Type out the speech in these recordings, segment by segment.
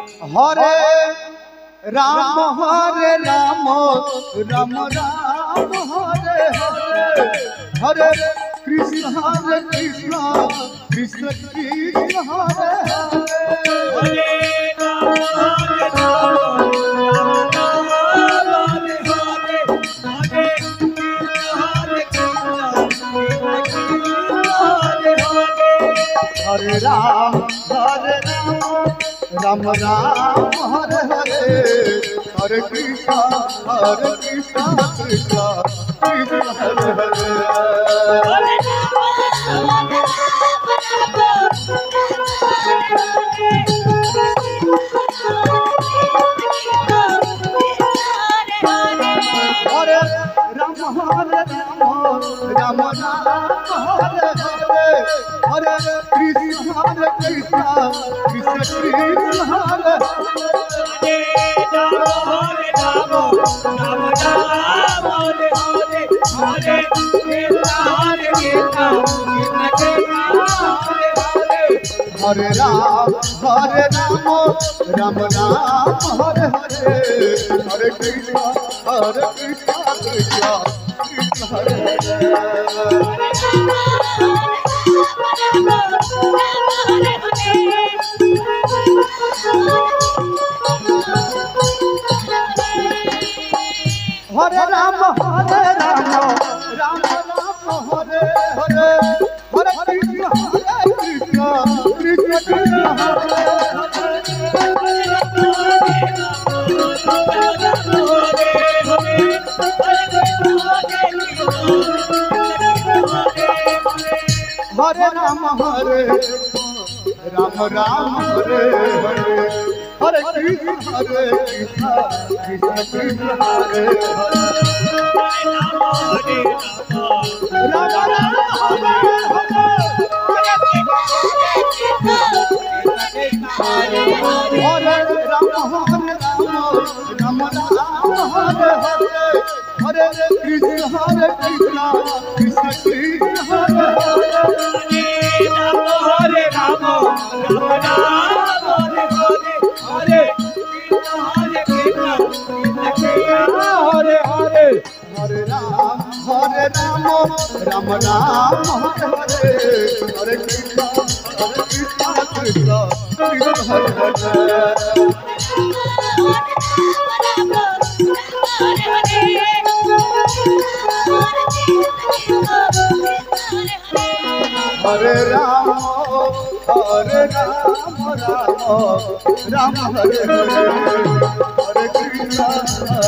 Hare Ram Ram Ram Hare Hare Hare Krishna Krishna Krishna Hare Hare Hare Ram Ram Ram Hare Hare Hare Krishna Krishna Krishna Hare Hare Hare Ram Ram Hare Hare Hare Krishna Krishna Krishna Hare Hare Ram Ram Ram Hare Hare Hare Krishna Krishna Krishna Hare Hare Ram Ram Ram Hare Hare Hare Krishna Krishna Krishna Hare Hare Ram Ram Hare Hare Hare Krishna Krishna Krishna Hare Ram Ram Hare Hare Ram Hare Hare Hare Krishna Krishna Krishna Hare Hare Hare Ram Ram Ram Hare Hare Krishna Krishna Krishna Hare Hare Ram Ram Hare Hare Hare Krishna Krishna Krishna Hare Hare Hare Ram Ram Hare Hare Hare Hare Hare Ram Ram Hare Hare Hare Krishna Krishna Hare Hare Hare Ram Ram Hare Hare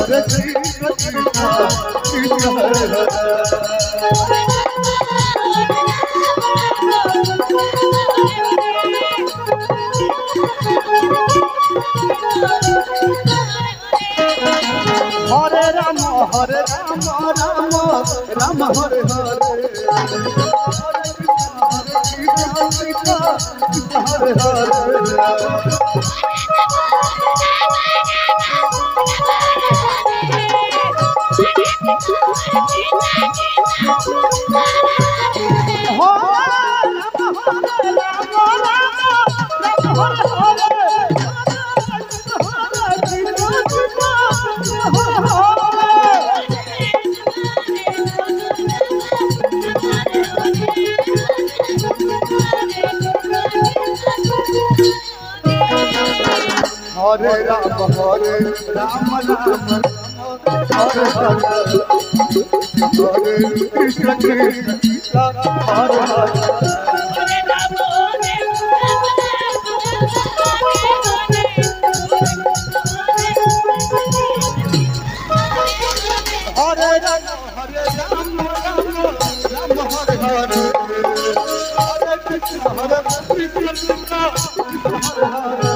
Hare Krishna Krishna Hare Hare